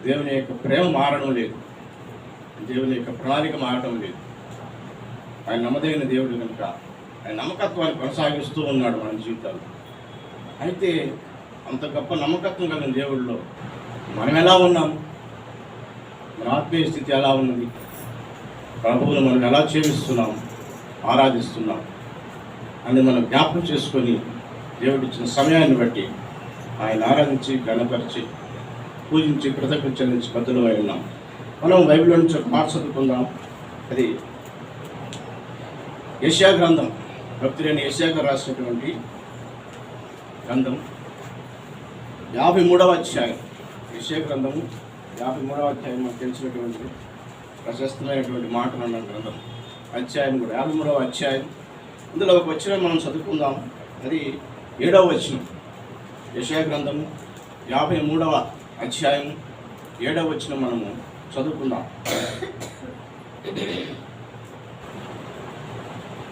దేవుని యొక్క ప్రేమ మారడం లేదు, దేవుని యొక్క ప్రణాళిక మారడం లేదు. ఆయన నమ్మదగిన దేవుడు కనుక ఆయన నమ్మకత్వాన్ని కొనసాగిస్తూ ఉన్నాడు మన జీవితాలు. అయితే అంత గొప్ప నమ్మకత్వం కలిగిన దేవుడిలో మనం ఎలా ఉన్నాము, మన ఆత్మీయ స్థితి ఎలా ఉన్నది, ప్రభువును మనం ఎలా చేస్తున్నాం, ఆరాధిస్తున్నాం అని మనం జ్ఞాపకం చేసుకొని దేవుడిచ్చిన సమయాన్ని బట్టి ఆయన ఆరాధించి ఘనపరిచి పూజించి కృతజ్ఞత చెల్లించి బద్దులమై ఉన్నాం. మనం బైబిల్లో నుంచి ఒక మాట చదువుకుందాం. అది యెషయా గ్రంథం, భక్తుడైన యెషయా గారు రాసినటువంటి గ్రంథం 53వ అధ్యాయం. యెషయా గ్రంథము 53వ అధ్యాయం మనకు తెలిసినటువంటి ప్రశస్తమైనటువంటి మాటలు ఉన్న గ్రంథం. అధ్యాయం కూడా 53వ అధ్యాయం. ఇందులో ఒక వచనం మనం చదువుకుందాం. అది 7వ వచనం. యెషయా గ్రంథము 53వ అధ్యాయం 7వ వచనం మనము చదువుకుందాం.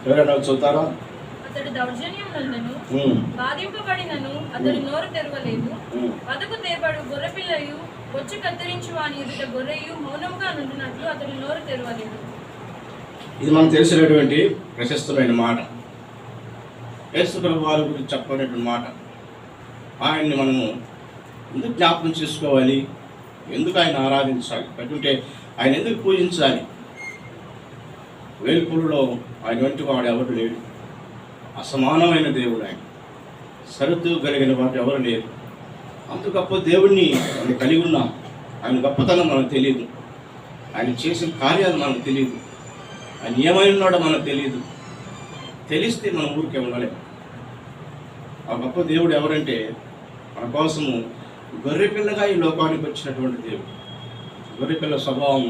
ఎవరైనా చదువుతారా? అతడు దౌర్జన్యం నందను బాధింపబడినను అతడు నోరు తెరవలేదు. వదకు తేబడు గొర్రెపిల్లయు వచ్చి కత్తిరించు వాని ఎదుట గొర్రెయు మౌనంగా నుండినట్లు అతడు నోరు తెరవలేదు. ఇది మనకు తెలిసినటువంటి ప్రశస్తమైన మాట. యేసు ప్రభు వారి గురించి చెప్పినటువంటి మాట. ఆయన్ని మనము ఎందుకు జ్ఞాపకం చేసుకోవాలి, ఎందుకు ఆయన ఆరాధించాలి, అంటే ఆయన ఎందుకు పూజించాలి? వేల్పులలో ఆయన వంటి వాడు ఎవరు లేడు. అసమానమైన దేవుడు ఆయన. సరుతు కలిగిన వాడు ఎవరు లేరు. అంత గొప్ప దేవుడిని మనం కలిగి ఉన్నాం. ఆయన గొప్పతనం మనకు తెలియదు, ఆయన చేసిన కార్యాలు మనకు తెలియదు, ఆయన ఏమై ఉన్నాడో మనకు తెలియదు. తెలిస్తే మనం ఊరికే ఉండలేము. ఆ గొప్ప దేవుడు ఎవరంటే మన కోసము గొర్రెపిల్లగా ఈ లోకానికి వచ్చినటువంటి దేవుడు. గొర్రెపిల్ల స్వభావం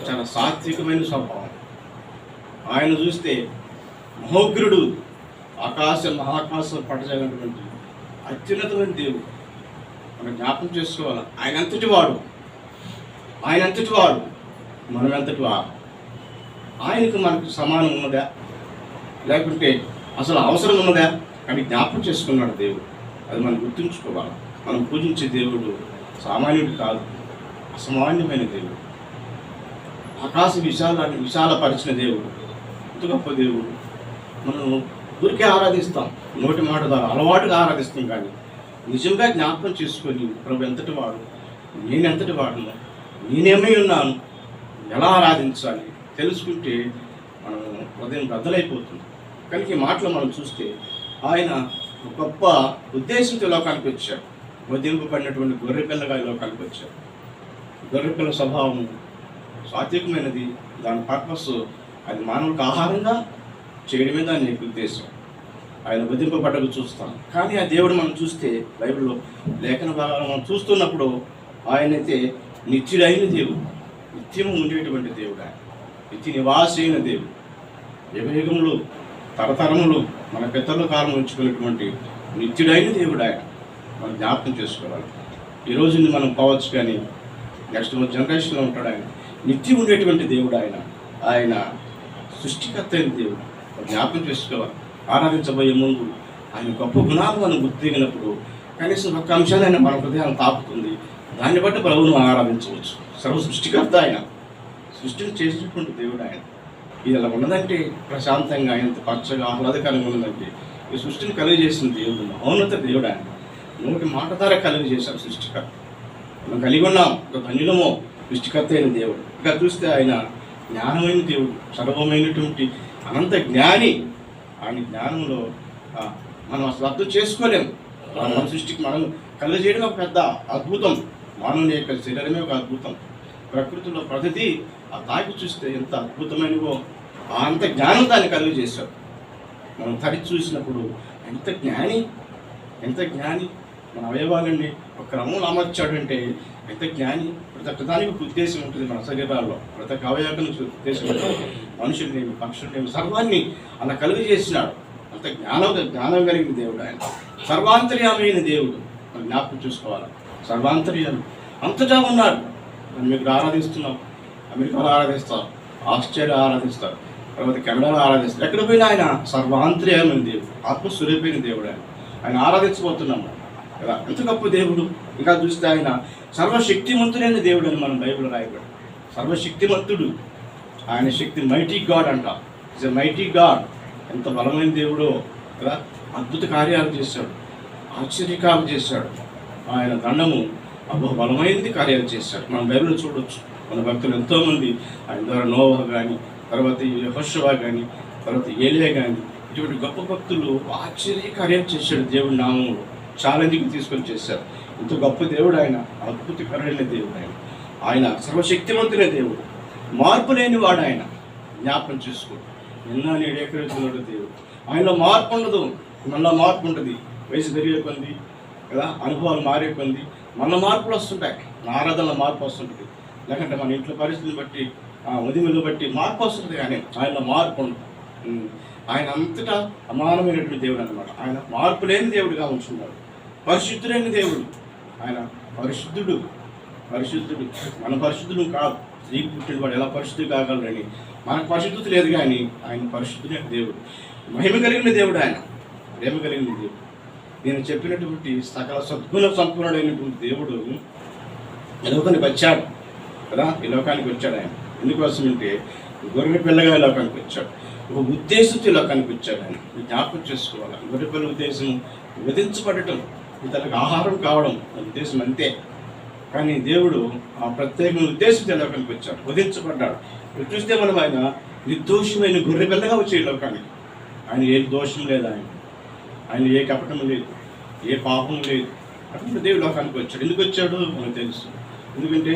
చాలా సాత్వికమైన స్వభావం. ఆయన చూస్తే మహోగ్రుడు, మహాకాశం పట్టజగినటువంటి అత్యున్నతమైన దేవుడు. మనం జ్ఞాపకం చేసుకోవాలి. ఆయన అంతటి వాడు, మనం ఎంతటి వాడు. ఆయనకు మనకు సమానం ఉన్నదా, లేకుంటే అసలు అవసరం ఉన్నదా అని జ్ఞాపకం చేసుకున్నాడు దేవుడు. అది మనం గుర్తుంచుకోవాలి. మనం పూజించే దేవుడు సామాన్యుడు కాదు, అసామాన్యమైన దేవుడు. ఆకాశ విశాలపరిచిన దేవుడు, ఎంత గొప్ప దేవుడు. మనం ఊరికే ఆరాధిస్తాం, నోటి మాట ద్వారా అలవాటుగా ఆరాధిస్తాం. కానీ నిజంగా జ్ఞాపకం చేసుకొని ప్రభు ఎంతటి వాడు, నేను ఎంతటి వాడును, నేనేమై ఉన్నాను, ఎలా ఆరాధించాలి తెలుసుకుంటే మనం హృదయం బద్దలైపోతుంది. కనుక ఈ మాటలు మనం చూస్తే ఆయన గొప్ప ఉద్దేశంతో లోకానికి వచ్చాడు. వధింపబడినటువంటి గొర్రెపిల్లగా లోకానికి వచ్చాడు. గొర్రెపిల్ల స్వభావం సాత్వికమైనది. దాని పర్పస్ అది మానవులకు ఆహారంగా చేయడమే దాని యొక్క ఉద్దేశం. ఆయన వధింపబడ్డకు చూస్తాం. కానీ ఆ దేవుడు మనం చూస్తే బైబిల్లో లేఖన భాగాలు మనం చూస్తున్నప్పుడు ఆయనైతే నిత్యుడైన దేవుడు, నిత్యము ఉండేటువంటి దేవుడు. ఆయన నిత్య నివాసి అయిన దేవుడు. యుగయుగములు తరతరములు మన పెద్దల కాలం ఉంచుకున్నటువంటి నిత్యుడైన దేవుడు ఆయన. మనం జ్ఞాపకం చేసుకోవాలి. ఈ రోజుని మనం పోవచ్చు, కానీ నెక్స్ట్ జనరేషన్లో ఉంటాడు ఆయన. నిత్యం ఉండేటువంటి దేవుడు ఆయన. ఆయన సృష్టికర్త అయిన దేవుడు. జ్ఞాపకం చేసుకోవాలి. ఆరాధించబోయే ముందు ఆయన గొప్ప గుణాలు మనం గుర్తిగినప్పుడు కనీసం ఒక అంశాన్ని ఆయన మన హృదయాన్ని తాకుతుంది. దాన్ని బట్టి ప్రభువును ఆరాధించవచ్చు. సర్వ సృష్టికర్త ఆయన. సృష్టిని చేసినటువంటి దేవుడు ఆయన. ఇది అలా ఉన్నదంటే ప్రశాంతంగా, ఎంత పచ్చగా ఆహ్లాదకరంగా ఉన్నదంటే ఈ సృష్టిని కలిగజేసిన దేవుడు, మౌనత దేవుడు ఆయన. నోటి మాట ద్వారా కలిగజేశారు సృష్టికర్త. మనం కలిగి ఉన్నాం. ఒక ధన్యులమో సృష్టికర్త అయిన దేవుడు. ఇంకా చూస్తే ఆయన జ్ఞానమైన దేవుడు, సర్వమైనటువంటి అనంత జ్ఞాని. ఆయన జ్ఞానంలో మనం అసలు అర్థం చేసుకోలేము. మన సృష్టికి మనం కలిగజేయడం ఒక పెద్ద అద్భుతం. మానవుని యొక్క శరీరమే ఒక అద్భుతం. ప్రకృతిలో ప్రతిదీ ఆ తాకి చూస్తే ఎంత అద్భుతమైనవో అంత జ్ఞానం దాన్ని కలిగజేశాడు. మనం తరిచి చూసినప్పుడు ఎంత జ్ఞాని మన అవయవాలన్నీ ఒక క్రమంలో అమర్చాడంటే ఎంత జ్ఞాని. ప్రతి ఒక్కదానికి ఒక ఉద్దేశం ఉంటుంది. మన శరీరాల్లో ప్రతి ఒక్క అవయవానికి ఉద్దేశం ఉంటుంది. మనుషుల్నేమి పక్షుల్నేమి సర్వాన్ని అలా కలుగజేసినాడు. అంత జ్ఞానం కలిగిన దేవుడు ఆయన. సర్వాంతర్యామైన దేవుడు. మనం జ్ఞాపకం చూసుకోవాలి. సర్వాంతర్యాలు అంతటా ఉన్నాడు. మనం ఇక్కడ ఆరాధిస్తున్నాం. అమెరికాలో ఆరాధిస్తారు, ఆస్ట్రేలియా ఆరాధిస్తారు, తర్వాత కెనడాలో ఆరాధిస్తారు. ఎక్కడ పోయినా ఆయన సర్వాంతర్యమైన దేవుడు, ఆత్మస్వరూపమైన దేవుడు. ఆయన ఆరాధించబోతున్నాము కదా. ఎంత గొప్ప దేవుడు. ఇంకా చూస్తే ఆయన సర్వశక్తిమంతుడైన దేవుడు అని మనం బైబిల్ రాయబడి, సర్వశక్తిమంతుడు, ఆయన శక్తి మైటీ గాడ్ అంట. It's a mighty God. ఎంత బలమైన దేవుడో కదా. అద్భుత కార్యాలు చేశాడు, ఆశ్చర్యకాలు చేశాడు. ఆయన దండము బహు బలమైనది కార్యాలు చేశాడు. మనం బైబిల్లో చూడవచ్చు. మన భక్తులు ఎంతోమంది ఆయన ద్వారా నోవహు కానీ, తర్వాత యెహోషువ కానీ, తర్వాత ఏలియా కానీ, ఇటువంటి గొప్ప భక్తులు ఆశ్చర్య కార్యాలు చేశాడు దేవుడి నామంలో. చాలా మందికి తీసుకొని చేశారు. ఇంత గొప్ప దేవుడు ఆయన, అద్భుతకరమైన దేవుడు ఆయన. ఆయన సర్వశక్తివంతులైన దేవుడు, మార్పు లేని వాడు ఆయన. జ్ఞాపకం చేసుకో, నిన్న నేడు ఏకరీతున్నాడు దేవుడు. ఆయనలో మార్పు ఉండదు, మళ్ళీ మార్పు ఉంటుంది. వయసు పెరిగే కొంది కదా, అనుభవాలు మారే కొంది మన మార్పులు వస్తుంటాయి. ఆరాధనలో మార్పు వస్తుంటుంది, లేకంటే మన ఇంట్లో పరిస్థితిని బట్టి, ఉదిమిని బట్టి మార్పు వస్తుంది. కానీ ఆయనలో మార్పు ఉండదు. ఆయన అంతటా అమానమైనటువంటి దేవుడు అనమాట. ఆయన మార్పు లేని దేవుడిగా ఉంటున్నాడు. పరిశుద్ధులైన దేవుడు ఆయన. పరిశుద్ధుడు, పరిశుద్ధుడు. మన పరిశుద్ధుడు కాదు. స్త్రీ పుట్టిన వాడు ఎలా పరిశుద్ధి కాగలరని మనకు పరిశుద్ధత లేదు. కానీ ఆయన పరిశుద్ధులైన దేవుడు, మహిమ కలిగిన దేవుడు ఆయన, ప్రేమ కలిగిన దేవుడు. నేను చెప్పినటువంటి సకల సద్గుణ సంపూర్ణుడైనటువంటి దేవుడు ఈ లోకానికి వచ్చాడు కదా. ఈ లోకానికి వచ్చాడు ఆయన. ఎందుకోసం అంటే గొర్రె పిల్లగా ఈ లోకానికి వచ్చాడు. ఒక ఉద్దేశంతో ఈ లోకానికి వచ్చాడు ఆయన. జ్ఞాపకం చేసుకోవాలి. గొర్రె పిల్ల ఉద్దేశం విధించబడటం, ఇతరులకు ఆహారం కావడం ఉద్దేశం అంతే. కానీ దేవుడు ఆ ప్రత్యేకమైన ఉద్దేశంతో లోకానికి వచ్చాడు, వధించబడ్డాడు. ఇప్పుడు చూస్తే మనం ఆయన నిర్దోషమైన గొర్రె పిల్లగా వచ్చే ఈ లోకానికి. ఆయన ఏ దోషం లేదు, ఆయన ఏ కపటం లేదు, ఏ పాపం లేదు. అటువంటి దేవుడు లోకానికి వచ్చాడు. ఎందుకు వచ్చాడు మనకు తెలుసు. ఎందుకంటే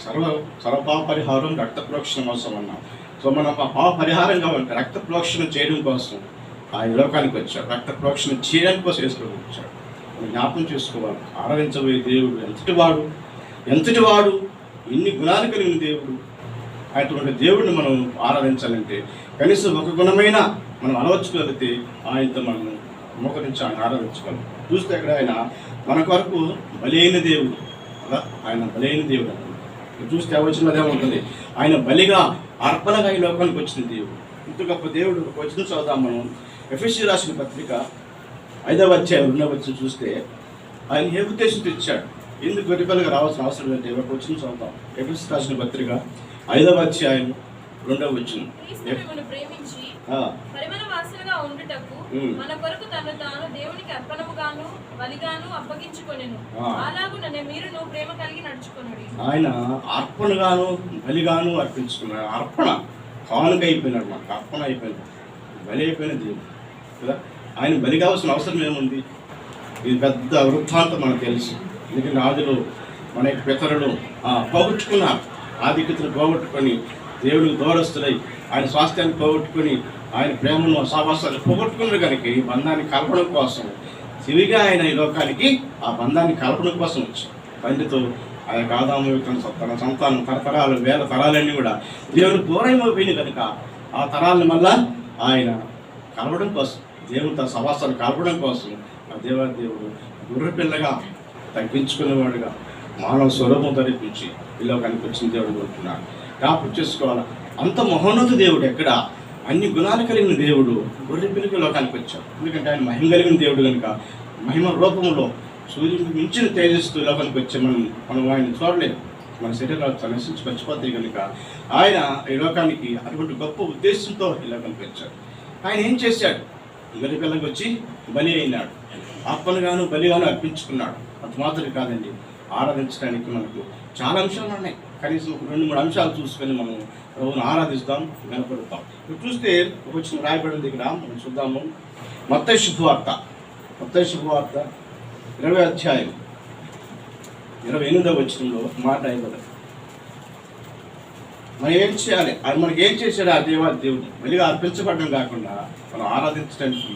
సర్వపాప పరిహారం రక్త ప్రోక్షణ కోసం అన్నాం. సో మనం ఆ పాప పరిహారం కావాలంటే రక్త ప్రోక్షణ చేయడం కోసం ఆయన లోకానికి వచ్చాడు. రక్త ప్రోక్షణ చేయడానికి కోసం వేసుకొని వచ్చాడు. మనం జ్ఞాపకం చేసుకోవాలి. ఆరాధించబోయే దేవుడు ఎంతటి వాడు, ఎన్ని గుణాలు కలిగిన దేవుడు. అటువంటి దేవుడిని మనం ఆరాధించాలంటే కనీసం ఒక గుణమైన మనం అలవర్చుకోగలిగితే ఆయనతో మనం మోకరించి ఆయన ఆరాధించగలం. చూస్తే అక్కడ ఆయన మన కొరకు బలైన దేవుడు కదా. ఆయన బలైన దేవుడు అన్నమాట. చూస్తే వచ్చినదే ఉంటుంది. ఆయన బలిగా అర్పణగా ఈ లోకానికి వచ్చిన దేవుడు. ఇంత గొప్ప దేవుడు. వచ్చిన చదువుతాం మనం. ఎఫెసీ రాసిన పత్రిక 5వ అధ్యాయం 2వ వచనం చూస్తే ఆయన ఏ ఉద్దేశంతో ఇచ్చాడు, ఎందుకు గొర్రెపిల్లగా రావాల్సిన అవసరం అంటే ఒక వచ్చిన చదువుతాం. ఎఫెసీ రాసిన పత్రిక 5వ అధ్యాయం 2వ వచనం. పరిమళ వాసనగా ఉండుటకు మన కొరకు తను తాను దేవునికి అర్పణముగాను బలిగాను అప్పగించుకొనెను. అలాగుననే మీరును ప్రేమ కలిగి నడుచుకొనుడి. ఆయన అర్పణగాను బలిగాను అర్పించుకున్నాడు. అర్పణ కానుక అయిపోయినాడు, మనకు అర్పణ అయిపోయినాడు, బలి అయిపోయిన దేవుడు కదా. ఆయన బలి కావాల్సిన అవసరం ఏముంది? ఇది పెద్ద వృత్తాంతం మనకు తెలుసు. ఎందుకంటే ఆదిలో మన యొక్క పితరులు పోగొట్టుకున్నారు. ఆధిక్యతను పోగొట్టుకొని దేవుడికి దూరస్తులై ఆయన స్వాస్థ్యాన్ని పోగొట్టుకొని ఆయన ప్రేమను సావాసాన్ని పోగొట్టుకున్నారు. కనుక ఈ బంధాన్ని కలపడం కోసం శివిగా ఆయన ఈ లోకానికి ఆ బంధాన్ని కలపడం కోసం వచ్చాడు. తండ్రితో ఆ యొక్క ఆదాము తన సంతానం తరతరాలు వేల తరాలన్నీ కూడా దేవుడు దూరమైపోయింది. కనుక ఆ తరాలను మళ్ళా ఆయన కలవడం కోసం, దేవుడు తన సవాసాన్ని కలపడం కోసం ఆ దేవాదేవుడు గుర్రపిల్లగా తగ్గించుకునేవాడుగా మానవ స్వరూపం ధరించి ఈ లోకానికి వచ్చిన దేవుడు అంటున్నాడు. జ్ఞాపకం చేసుకోవాలి. అంత మహోన్నత దేవుడు, ఎక్కడ అన్ని గుణాలు కలిగిన దేవుడు గొర్రెపిల్లకి లోకానికి వచ్చాడు. ఎందుకంటే ఆయన మహిమ కలిగిన దేవుడు కనుక మహిమ రూపంలో సూర్యుడికి మించిన తేజస్సు లోకానికి వచ్చే మనం ఆయన చూడలేదు. మన శరీరాలు నశించి పచ్చిపోతాయి కనుక ఆయన ఈ లోకానికి అటువంటి గొప్ప ఉద్దేశంతో ఈ లోకానికి వచ్చాడు. ఆయన ఏం చేశాడు? గొర్రెపిల్లకి వచ్చి బలి అయినాడు, అర్పణగాను బలిగాను అర్పించుకున్నాడు. అంత మాత్రమే కాదండి, ఆరాధించడానికి మనకు చాలా అంశాలు ఉన్నాయి. కనీసం 2-3 అంశాలు చూసుకొని మనం ప్రభువును ఆరాధిస్తాం, వినపడతాం. ఇప్పుడు చూస్తే వచ్చిన రాయబడిన దగ్గర మనం చూద్దాము. మత్తయి శుభవార్త 20వ అధ్యాయం 28వ వచనంలో మాట అయిపోతుంది. మనం ఏం చేయాలి? ఆయన మనకి ఏం చేశాడు? ఆ దేవుడు మళ్ళీగా అర్పించబడడం కాకుండా మనం ఆరాధించడానికి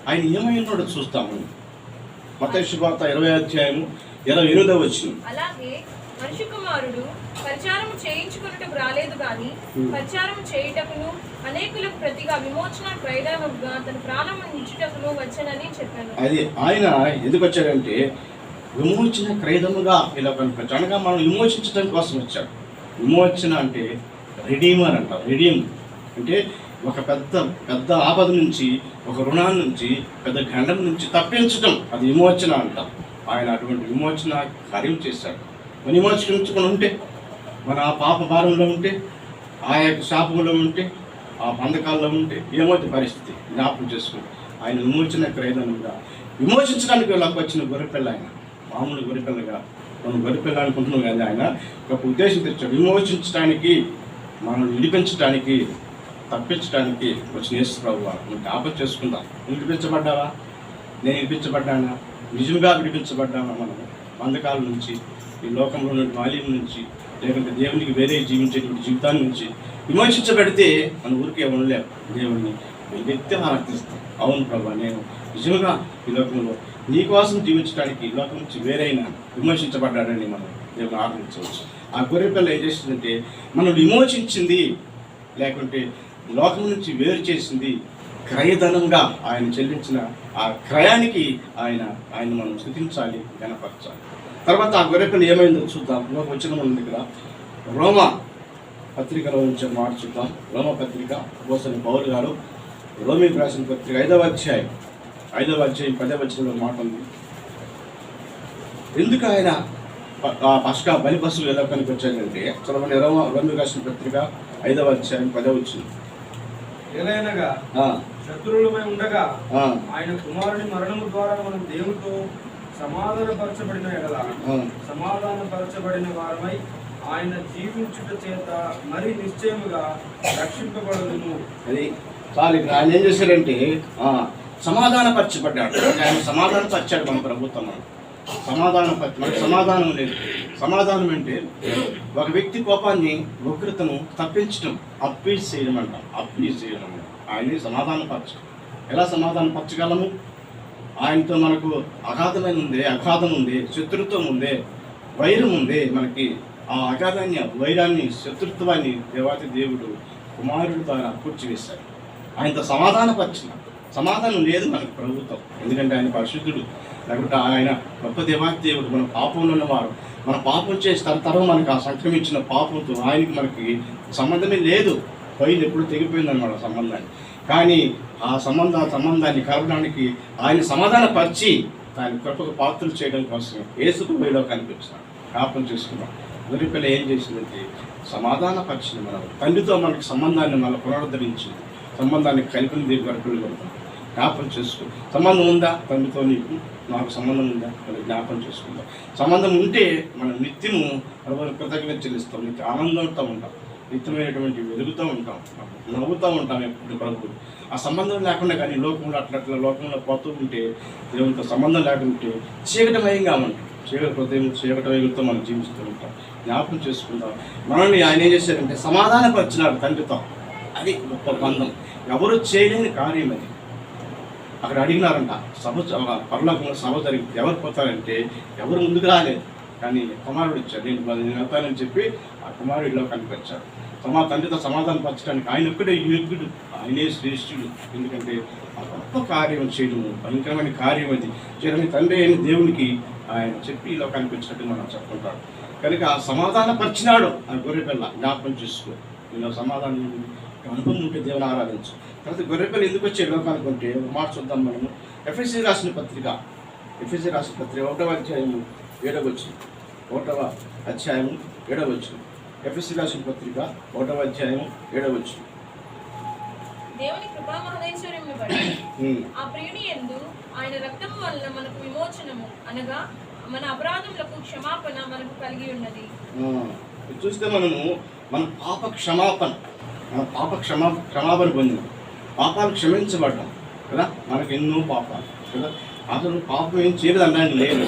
ఆయన ఏమై ఉన్నాడో చూస్తాము. మత్తయి శుభవార్త 20వ అధ్యాయం 28వ వచనం. అలాగే మనిషి కుమారుడు పరిచారము చేయించుకున్నటకు రాలేదు గాని పరిచారము చేయుటకును అనేకులకు ప్రతిగా విమోచన క్రయదముగా తన ప్రాణము ఇచ్చుటకును వచ్చనని చెప్పాను. అది ఆయన ఎందుకు వచ్చాడంటే విమోచన క్రయదముగా ఇలా కనిపించాడు. అనగా మనం విమోచించడం కోసం వచ్చాడు. విమోచన అంటే రెడీమర్ అంట. రెడీమ్ అంటే ఒక పెద్ద ఆపద నుంచి, ఒక రుణాల నుంచి, పెద్ద గండం నుంచి తప్పించడం, అది విమోచన అంటాం. ఆయన అటువంటి విమోచన కార్యం చేశాడు. విమోచించుకొని ఉంటే, మన ఆ పాప భారంలో ఉంటే, ఆ యొక్క శాపంలో ఉంటే, ఆ బంధకాల్లో ఉంటే ఏమవుతుంది పరిస్థితి జ్ఞాపకం చేసుకుని ఆయన విమోచన క్రయదనంగా విమోచించడానికి వీళ్ళకి వచ్చిన గొర్రెపిల్ల. ఆయన మామూలు గొర్రెపిల్లగా మనం గొర్రెపిల్ల అనుకుంటున్నాం కానీ ఆయన ఒక ఉద్దేశం తెచ్చాడు. విమోచించడానికి, మనం విడిపించడానికి, తప్పించడానికి వచ్చిన యేసు ప్రభువా నువ్వు జ్ఞాపకం చేసుకుందాం. నువ్వు విడిపించబడ్డావా? నేను విడిపించబడ్డానా? నిజంగా విడిపించబడ్డావా? మనం బంధకాల నుంచి, ఈ లోకంలో ఉన్న మాలిన్యం నుంచి, లేకుంటే దేవునికి వేరే జీవించేటువంటి జీవితాన్ని నుంచి విమోచించబడితే మన ఊరికే ఉండలేము. దేవుడిని వ్యక్తి ఆరాధిస్తాం. అవును ప్రభా, నేను నిజంగా ఈ లోకంలో నీ కోసం జీవించడానికి ఈ లోకం నుంచి వేరైనా విమోచించబడ్డాడని మనం దేవుని ఆరాధించవచ్చు. ఆ గొర్రెపిల్ల ఏం చేసిందంటే మనం విమోచించింది, లేకుంటే లోకం నుంచి వేరు చేసింది, క్రయధనంగా ఆయన చెల్లించిన ఆ క్రయానికి ఆయన మనం స్తుతించాలి, గణపరచాలి. తర్వాత ఆ గొర్రెపిల్ల ఏమైందో చూద్దాం. వచ్చిన మన దగ్గర రోమా పత్రికలో నుంచి మాట చూద్దాం. రోమా పత్రిక అపోస్తలుడైన పౌలు గారు రోమీయులకు రాసిన పత్రిక 5వ అధ్యాయం 10వ వచనంలో మాట ఉంది. ఎందుకు ఆయన పస్కా బలి పశువు ఎలా కనిపించాడంటే చదవండి. రోమీయులకు రాసిన పత్రిక 5వ అధ్యాయం 10వ వచనం. ఎలయనగా శత్రువులమై ఉండగా ఆయన కుమారుని మరణము ద్వారా మనం దేవునితో సమాధానపరచబడిన ఎడల సమాధానపరచబడిన వారమై ఆయన జీవించుట చేత మరి నిశ్చయముగా రక్షింపబడదును. అది చాలు. ఇక్కడ ఆయన ఏం చేశాడంటే సమాధానపరచబడ్డాడు. ఆయన సమాధానపరిచాడు మన ప్రభుత్వం. మనకు సమాధానం లేదు. సమాధానం అంటే ఒక వ్యక్తి కోపాన్ని, ఉగ్రతను తప్పించడం, అప్పీల్ చేయడం అంటాం. అప్పీల్ చేయడం ఆయన్ని సమాధానపరచడం. ఎలా సమాధానపరచగలము? ఆయనతో మనకు అగాధమైన ఉంది, అగాధం ఉంది, శత్రుత్వం ఉంది, వైరం ఉంది. మనకి ఆ అగాధాన్ని, వైరాన్ని, శత్రుత్వాన్ని దేవాతి దేవుడు కుమారుడు ద్వారా కూర్చివేశాడు. ఆయనతో సమాధానపరిచిన సమాధానం లేదు మనకు ప్రభుత్వం. ఎందుకంటే ఆయన పరిశుద్ధుడు, లేకుంటే ఆయన గొప్ప దేవాతి దేవుడు. మన పాపంలో ఉన్నవారు, మన పాపం చేసి తరతరం మనకు ఆ సంక్రమించిన పాపంతో ఆయనకి మనకి సంబంధమే లేదు. పైన ఎప్పుడు తెగిపోయిందన్నమాట సంబంధాన్ని. కానీ ఆ సంబంధాన్ని కలపడానికి ఆయన సమాధానపరిచి ఆయన కృపకు పాత్రలు చేయడం కోసం యేసుకు వేలో కనిపించినాడు. జ్ఞాపకం చేసుకున్నాం. గొర్రెపిల్ల ఏం చేసిందంటే సమాధానపరిచింది. మనం తండ్రితో మనకి సంబంధాన్ని మళ్ళీ పునరుద్ధరించింది. సంబంధాన్ని కలిపిన దేవుడు గొర్రెపిల్ల కొడతాం. జ్ఞాపకం చేసుకో. సంబంధం ఉందా తండ్రితో? నీకు నాకు సంబంధం ఉందా? మనం జ్ఞాపకం చేసుకుందాం. సంబంధం ఉంటే మనం నిత్యము కృతజ్ఞత చెల్లిస్తాం, నిత్య ఆనందంతో ఉంటాం, నిత్యమైనటువంటి వెలుగుతూ ఉంటాం, నవ్వుతూ ఉంటాం ఎప్పుడు ప్రభుత్వం. ఆ సంబంధం లేకుండా కానీ లోకంలో అట్లా లోకంలో పోతూ ఉంటే, దేవునితో సంబంధం లేకుంటే చీకటమయంగా ఉంటాం. చీకటమయంతో మనం జీవిస్తూ ఉంటాం. జ్ఞాపకం చేసుకుంటాం. మనల్ని ఆయన ఏం చేశారంటే సమాధానపరిచినాడు తండ్రితో. అది గొప్ప బంధం. ఎవరు చేయలేని కార్యం అది. అక్కడ అడిగినారంట, పరలోకంలో సభ జరిగింది. ఎవరు పోతారంటే ఎవరు ముందుకు రాలేదు, కానీ కుమారుడు ఇచ్చాడు. నేను వెళ్తానని చెప్పి ఆ కుమారుడిలో కనిపించాడు. తండ్రితో సమాధానం పరచడానికి ఆయన ఒక్కడే యోగ్యుడు, ఆయనే శ్రేష్ఠుడు. ఎందుకంటే ఆ గొప్ప కార్యం చేయడము భయంకరమైన కార్యం అది చేయడానికి తండ్రి అయిన దేవునికి ఆయన చెప్పి ఇలా కనిపించినట్టు మనం చెప్పుకుంటాడు. కనుక ఆ సమాధానపరిచినాడు ఆ గొర్రెపిల్ల. జ్ఞాపకం చేసుకో. నేను సమాధానం అనుభవం ఉంటే దేవుని ఆరాధించు. తర్వాత గొర్రెపిల్ల ఎందుకు వచ్చే లోకానికి ఉంటే ఒక మాట చూద్దాం మనము. ఎఫ్ఎస్సీ రాసిన పత్రిక 1వ అధ్యాయము 7వ వచనం. 1వ అధ్యాయము 7వ వచనం. ఎఫ్ఎస్సీ రాసిన పత్రిక 1వ అధ్యాయం 7వ వచనం. దేవుని కృపా మహదైశ్వర్యమును బట్టి ఆ ప్రియుని యందు ఆయన రక్తము వలన మనకు విమోచనము, అనగా మన అపరాధములకు క్షమాపణ మనకు కలిగి ఉన్నది. చూస్తే మన పాప క్షమాపణ పొందినాం. పాపాలు క్షమించబడ్డాం కదా. మనకు ఎన్నో పాపాలు కదా. అసలు పాపం ఏం చేయలేదు అనడానికి లేదు.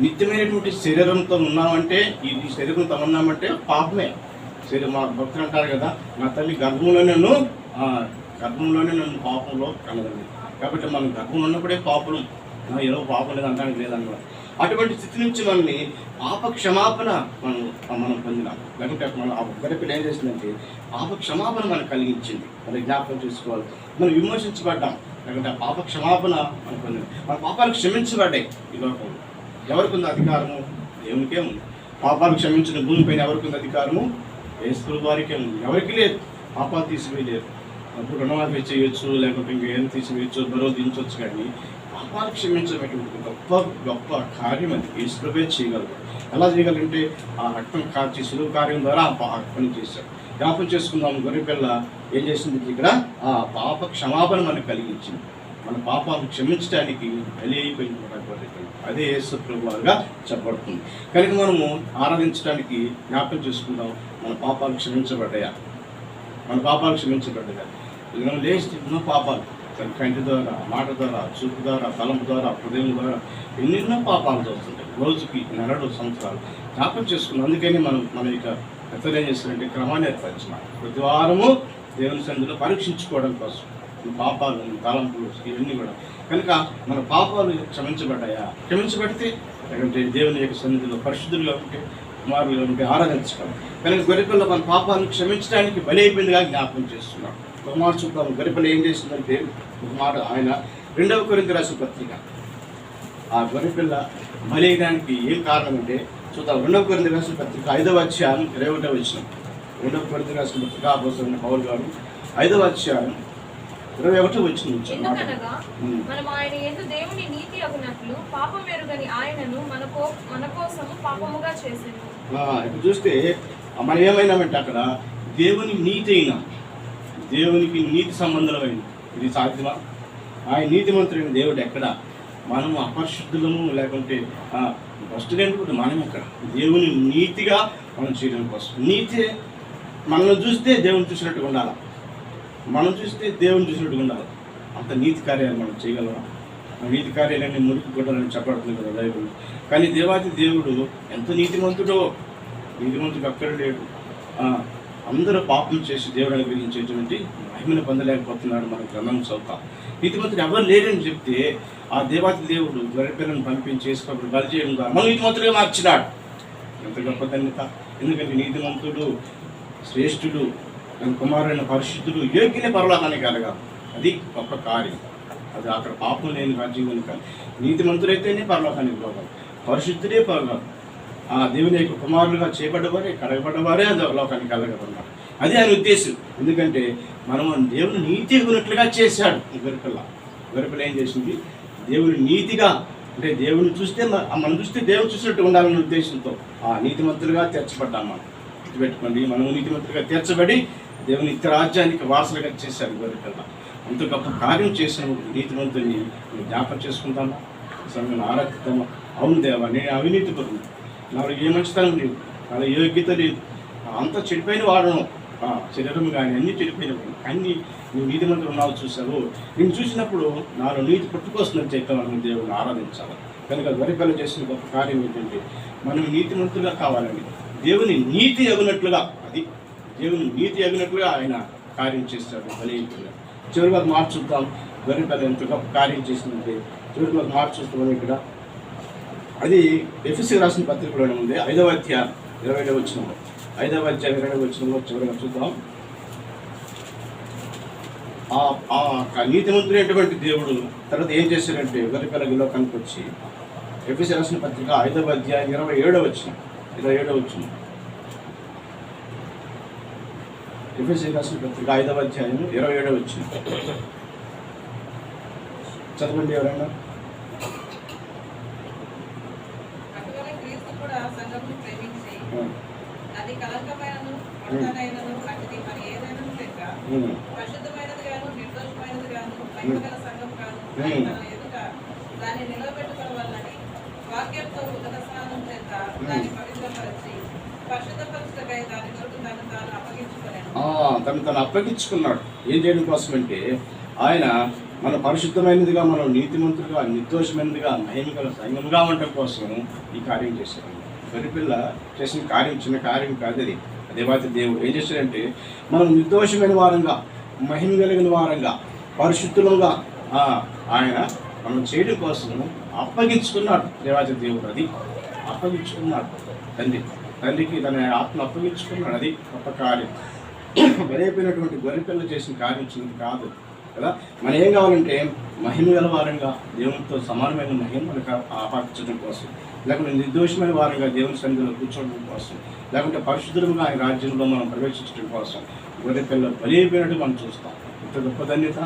నిత్యమైనటువంటి శరీరంతో ఉన్నామంటే, ఈ శరీరంతో ఉన్నామంటే పాపమే. మా భక్తులు అంటారు కదా, నా తల్లి గర్భంలోనే నన్ను పాపంలో కనదండి. కాబట్టి మనం గర్భంలో ఉన్నప్పుడే పాపం, ఏదో పాపం లేదు అనడానికి లేదన్నమాట. అటువంటి స్థితి నుంచి మనల్ని పాప క్షమాపణ మనం పొందినాం. లేకుంటే మనం ఆ గొర్రెపిల్ల ఏం చేసిందంటే పాప క్షమాపణ మనకు కలిగించింది. మనం జ్ఞాపకం చేసుకోవాలి. మనం విమోచించబడ్డాం. లేకుంటే ఆ పాప క్షమాపణ మనం పొందినాం. మన పాపాలు క్షమించబడ్డాయి. ఈ లోకంలో ఎవరికి ఉంది అధికారము? దేవునికే ఉంది. పాపాలు క్షమించిన భూమిపైన ఎవరికి ఉంది అధికారము? యేసు వారికే ఉంది. ఎవరికి లేదు. పాపాలు తీసివేయలేరు. అప్పుడు రుణమాఫీ చేయొచ్చు, లేకుంటే ఇంకేం తీసివేయచ్చు, బరువు దించవచ్చు. కానీ పాపాలు క్షమించబెట్టి గొప్ప కార్యం అది యేసుప్రభువే చేయగలరు. ఎలా చేయగలంటే ఆ రక్తం కార్చి సులువు కార్యం ద్వారా ఆ పని చేశాడు. జ్ఞాపకం చేసుకుందాం, గొర్రెపిల్ల ఏం చేసింది ఇక్కడ? ఆ పాప క్షమాపణ మనకు కలిగించింది. మన పాపాలను క్షమించడానికి బలి అయిపోయిన గొర్రెపిల్ల, అదే యేసు ప్రభువుగా చెప్పబడుతుంది. కనుక మనము ఆరాధించడానికి జ్ఞాపకం చేసుకుందాం, మన పాపాలు క్షమించబడ్డాయా? మన పాపాలు క్షమించబడ్డాయా? మనం లేచి ఎన్నో పాపాలు, కంటి ద్వారా, మాట ద్వారా, చూపు ద్వారా, తలంపు ద్వారా, హృదయం ద్వారా ఎన్నెన్నో పాపాలు చేస్తుంటాయి. రోజుకి నెలలు సంవత్సరాలు జ్ఞాపకం చేసుకున్నాం. అందుకని మన యొక్క ఎత్తలు ఏం చేస్తారంటే క్రమాన్ని ఏర్పరిచిన ప్రతి వారము దేవుని సన్నిధిలో పరీక్షించుకోవడం కోసం పాపాలు, తలంపులు ఇవన్నీ కూడా. కనుక మన పాపాలు క్షమించబడ్డాయా? క్షమించబడితే లేకుంటే దేవుని యొక్క సన్నిధిలో పరిశుద్ధులుగా ఉంటే, కుమారులుగా ఉంటే ఆరాధించుకోవాలి. కనుక గొర్రెపిల్ల మన పాపాలను క్షమించడానికి బలి అయిపోయిందిగా జ్ఞాపకం చేస్తున్నాం. ఒక మాట చూద్దాం, గొర్రెపిల్ల ఏం చేసిందంటే ఒక మాట ఆయన 2 కొరింథీ రాసిన పత్రిక, ఆ గొర్రెపిల్ల బలి అయ్యడానికి ఏం కారణం అంటే చూద్దాం. 2 కొరింథీ రాసిన పత్రిక 5వ అధ్యాయం 21వ వచనం. 2 కొరింథీ రాసిన పత్రిక అపోస్తలుడైన పౌలు గారు 5వ అధ్యాయం 21వ వచనం నుంచి ఎందుకనగా మనం ఆయన యందు దేవుని నీతి అగునట్లు పాపం ఎరుగని ఆయనను మన కోసము పాపముగా చేసేది. ఇప్పుడు చూస్తే మనం ఏమైనామంటే అక్కడ దేవుని నీతి అయినా, దేవునికి నీతి సంబంధమైన ఇది సాధ్యమా? ఆయన నీతిమంతుడైన దేవుడు ఎక్కడ? మనము అపరిశుద్ధులము, లేకుంటే ఫస్ట్ ఏంటి మనం ఎక్కడ? దేవుని నీతిగా మనం చేయడం కోసం. నీతి మనల్ని చూస్తే దేవుని చూసినట్టుగా ఉండాలి, మనం చూస్తే దేవుని చూసినట్టుగా ఉండాలి. అంత నీతి కార్యాలు మనం చేయగలమా? నీతి కార్యాలన్నీ మురికి కొట్టాలని చెప్పబడుతుంది కదా బైబిల్. కానీ దేవాది దేవుడు ఎంత నీతిమంతుడో, నీతిమంతుడు అక్కడ లేడు. అందరూ పాపం చేసి దేవుడు అనుగ్రహించేటువంటి మహిమను పొందలేకపోతున్నాడు. మన గ్రంథం చదువుతాం. నీతిమంతుడు ఎవరు లేరని చెప్తే ఆ దేవాతి దేవుడు గొర్రెపిల్లను పంపించి చేసుకున్నప్పుడు బలి చేయడం ద్వారా మనం నీతిమంతుడిగా మార్చినాడు. ఎంత గొప్ప ధన్యత! ఎందుకంటే నీతిమంతుడు శ్రేష్ఠుడు, తన కుమారుడైన పరిశుద్ధుడు యోగ్యనే పరలోకానికి కలగాలి. అది గొప్ప కార్యం. అది అక్కడ పాపం లేని రాజ్యం కనుక నీతిమంతుడైతేనే పరలోకానికి పోవాలి, పరిశుద్ధుడే పరలోకం. ఆ దేవుని యొక్క కుమారులుగా చేయబడ్డవారే, కడగబడ్డవారే అది లోకానికి కలగబడినారు. అది ఆయన ఉద్దేశం. ఎందుకంటే మనం దేవుని నీతి ఉన్నట్లుగా చేశాడు. గొర్రెపిల్ల ఏం చేసింది? దేవుని నీతిగా, అంటే దేవుని చూస్తే మనం చూస్తే దేవుని చూసినట్టు ఉండాలనే ఉద్దేశంతో ఆ నీతిమంతులుగా తీర్చబడ్డాం. మనం గుర్తుపెట్టుకోండి, మనం నీతిమంతులుగా తీర్చబడి దేవుని నిత్య రాజ్యానికి వారసులుగా చేశాడు గొర్రెపిల్ల. అంత గొప్ప కార్యం చేసిన నీతిమంతుని జ్ఞాపకం చేసుకుంటామా? సమయంలో ఆరాధిద్దామా? అవును దేవా, నేను అవినీతి పరుడు, నాకు ఏ మంచితనం లేదు, నాకు యోగ్యత లేదు, అంతా చెడిపోయిన వాడను, శరీరం కానీ అన్నీ చెడిపోయినప్పుడు అన్నీ నువ్వు నీతిమంతులు ఉన్నావు చూసావు. నేను చూసినప్పుడు నాలో నీతి పుట్టుకొస్తుందని చెప్పి మనం దేవుని ఆరాధించాలి. కనుక గొర్రెపిల్ల చేసిన గొప్ప కార్యం ఏంటంటే మనం నీతిమంతులుగా కావాలని, దేవుని నీతి ఎగునట్లుగా, అది దేవుని నీతి ఎగినట్లుగా ఆయన కార్యం చేస్తాడు. బలిగా చివరిగా మార్చుద్దాం. గొర్రెపిల్ల ఎంత గొప్ప కార్యం చేసిందంటే చివరిగా మార్చుస్తాం. ఇక్కడ అది ఎఫెసీయులకు రాసిన పత్రికలోనే ఉంది. 5వ అధ్యాయం 20వ వచనంలో, 5వ అధ్యాయం 20వ వచనంలో చివరిగా చూద్దాం. ఆ నీతిమంతుడైనటువంటి దేవుడు తర్వాత ఏం చేశాడంటే గొర్రెపిల్ల లోకానికి వచ్చి ఎఫెసీయులకు రాసిన పత్రిక 5వ అధ్యాయం 27వ వచనం. ఎఫెసీయులకు రాసిన పత్రిక 5వ అధ్యాయం 27వ వచనం చదవండి ఎవరైనా. అది కలంకమైనను అర్థమైనను అతిథి మరి ఏదైనా లేక పరిశుద్ధమైనది గాను నిర్దోషమైనది గాను మహిమగల సంఘం గాను తన ఎదుట దాన్ని నిలబెట్టుకోవాలని వాక్యంతో ఉదక స్నానం చేత దాన్ని పవిత్రపరిచి పరిశుద్ధపరచటకై దాని కొరకు తాను అప్పగించుకోలేను. తను అప్పగించుకున్నాడు. ఏం చేయడం కోసం అంటే ఆయన మన పరిశుద్ధమైనదిగా, మనం నీతిమంతులుగా, నిర్దోషమైనదిగా, మహిమగల సంఘముగా ఉండటం కోసం ఈ కార్యం చేశాడు. గొర్రెపిల్ల చేసిన కార్యం చిన్న కార్యం కాదు. అది దేవాతి దేవుడు ఏం చేశాడంటే మనం నిర్దోషమైన వారంగా, మహిమ కలిగిన వారంగా, పరిశుద్ధులుగా ఆయన మనం చేయడం కోసం అప్పగించుకున్నాడు. దేవాతి దేవుడు అది అప్పగించుకున్నాడు. తండ్రికి తన ఆత్మ అప్పగించుకున్నాడు. అది గొప్ప కార్యం. బలైపోయినటువంటి గొర్రెపిల్ల చేసిన కార్యం చిన్నది కాదు కదా. మనం ఏం కావాలంటే మహిమ గల వారంగా, దేవునితో సమానమైన మహిమ మనకు ఆపాదించడం కోసం, లేకుంటే నిర్దోషమైన వారంగా దేవుని సన్నిధిలో కూర్చోవడం కోసం, లేకుంటే పరిశుద్ధులుగా ఆయన రాజ్యంలో మనం ప్రవేశించడం కోసం గొర్రెపిల్ల బలైపోయినట్టు మనం చూస్తాం. ఇంత గొప్ప ధన్యత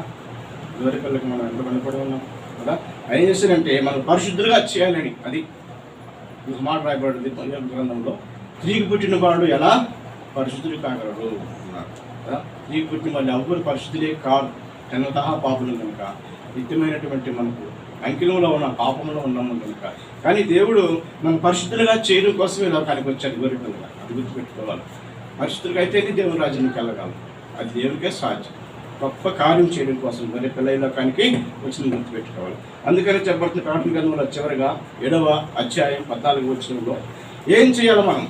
గొర్రెపిల్లకి మనం ఎంత బలపడి ఉన్నాం కదా. ఏం చేశారంటే మనం పరిశుద్ధులుగా చేయాలని, అది ఒక మాట రాయబడింది బైబిల్ గ్రంథంలో, స్త్రీకి పుట్టిన వాడు ఎలా పరిశుద్ధుడు కాగలడు అన్నారు కదా. స్త్రీకి పుట్టిన వాళ్ళు ఎవ్వరు పరిశుద్ధులే కాదు, జన్మతః పాపులు కనుక, నిత్యమైనటువంటి మనకు అంకిలంలో ఉన్న పాపంలో ఉన్నాము కనుక. కానీ దేవుడు మనం పరిశుద్ధులుగా చేయడం కోసమే లోకానికి వచ్చాడు గొర్రెపిల్లగా. అది గుర్తుపెట్టుకోవాలి. పరిశుద్ధులుగా అయితేనే దేవుని రాజ్యానికి వెళ్ళగలం. అది దేవునికే సాధ్యం. గొప్ప కార్యం చేయడం కోసం గొర్రెపిల్ల లోకానికి వచ్చిన గుర్తుపెట్టుకోవాలి. అందుకని చెప్పబడుతున్న ప్రకటన గ్రంథంలో చివరిగా 7వ అధ్యాయం 14వ వచనంలో ఏం చేయాలి? మనం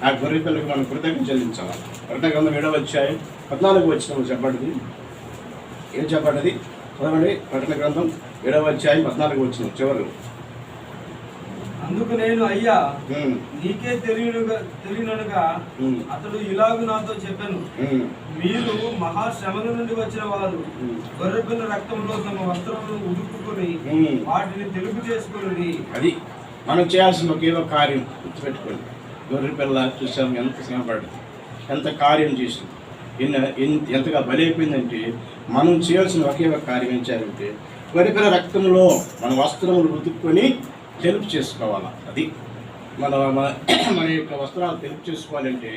ఆ గొర్రెపిల్లకు మనం కృతజ్ఞత చెల్లించాలి. ప్రకటన గ్రంథం 7వ అధ్యాయం 14వ వచనంలో చెప్పబడింది. ఏం చెప్పబడ్డది? చదవండి. ప్రకటన గ్రంథం 7వ అధ్యాయం 14వ వచనం చివరి. అందుకు నేను, అయ్యా నీకే తెలియనగా అతడు ఇలాగు నాతో చెప్పాను, మీరు మహాశ్రమల నుండి వచ్చిన వారు గొర్రెపిల్ల రక్తంలో తమ వస్త్రములను ఉదుక్కుని వాటిని తెలుపు చేసుకుని. అది మనం చేయాల్సిన ఒకే ఒక కార్యం గుర్తుపెట్టుకోండి. గొర్రెపిల్ల చూసాము ఎంత శ్రమపడింది, ఎంత కార్యం చేసింది, ఎంతగా బలైపోయిందంటే మనం చేయాల్సిన ఒకే ఒక కార్యం ఏం చేయాలంటే గొర్రెపిల్ల రక్తంలో మన వస్త్రములు ఉతుక్కొని తెలుపు చేసుకోవాలి. అది మన యొక్క వస్త్రాలు తెలుపు చేసుకోవాలంటే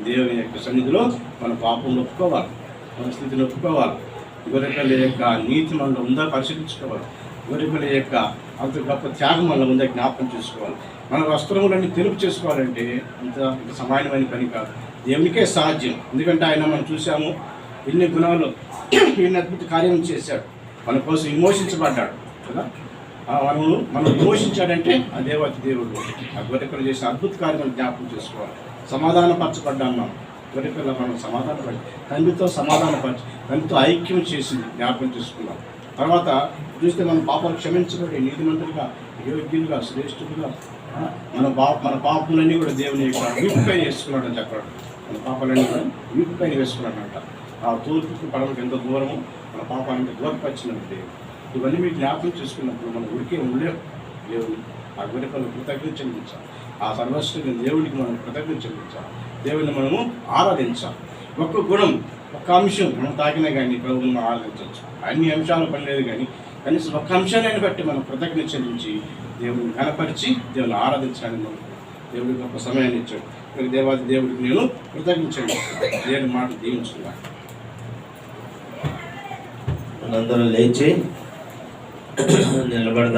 దేవుని యొక్క సన్నిధిలో మన పాపంలో ఒప్పుకోవాలి, మన స్థితిని ఒప్పుకోవాలి. గొర్రెపిల్ల యొక్క నీతి మనలో ఉందా పరిశీలించుకోవాలి. గొర్రెపిల్ల యొక్క అంత గొప్ప త్యాగం మనలో ఉందా జ్ఞాపకం చేసుకోవాలి. మన వస్త్రములన్నీ తెలుపు చేసుకోవాలంటే అంత సమానమైన పని కాదు, దేవునికే సాధ్యం. ఎందుకంటే ఆయన మనం చూసాము ఎన్ని గుణాలు, ఎన్ని అద్భుత కార్యం చేశాడు, మన కోసం విమోచించబడ్డాడు కదా. మనం విమోచించాడంటే ఆ దేవతి దేవుడు ఆ గొర్రెపిల్ల చేసిన అద్భుత కార్యం జ్ఞాపకం చేసుకోవాలి. సమాధానపరచబడ్డాం మనం. గొర్రెపిల్ల మనం సమాధానపడి తండ్రితో సమాధానపరిచి తండ్రితో ఐక్యం చేసింది జ్ఞాపకం చేసుకున్నాం. తర్వాత చూస్తే మన పాపాలు క్షమించబడి నీతిమంతులుగా, యోగ్యులుగా, శ్రేష్ఠులుగా మన పాపములన్నీ కూడా దేవుని యొక్క వీపుపైన వేసుకున్నాడని చెప్పాడు. మన పాపాలన్నీ కూడా వీపుపైన వేసుకున్నాడంట. ఆ తూర్పుకి పడవకి ఎంత దూరము మన పాపానికి దూరపరిచినట్టు. ఇవన్నీ మీకు జ్ఞాపకం చేసుకున్నప్పుడు మనం ఉడికే ఉండలేము. దేవుని ఆ గొర్రెపిల్లకు కృతజ్ఞత చెల్లించాలి. ఆ సర్వశ్రీ దేవునికి మనం కృతజ్ఞత చెల్లించాలి. దేవుని మనము ఆరాధించాలి. ఒక్క గుణం, ఒక్క అంశం మనం తాకినా కానీ ప్రభువుని మనం ఆరాధించవచ్చు. అన్ని అంశాలు పని లేదు, కానీ కనీసం ఒక్క అంశాన్ని బట్టి మనం కృతజ్ఞత చెల్లించి దేవుని కనపరిచి దేవుని ఆరాధించడానికి మనకు దేవుడికి గొప్ప సమయాన్ని ఇచ్చాడు. దేవాది దేవుడికి నేను కృతజ్ఞించండి. దేవుని మాట దీవించుకున్నాను. అందరూ లేచి నిలబడతారు.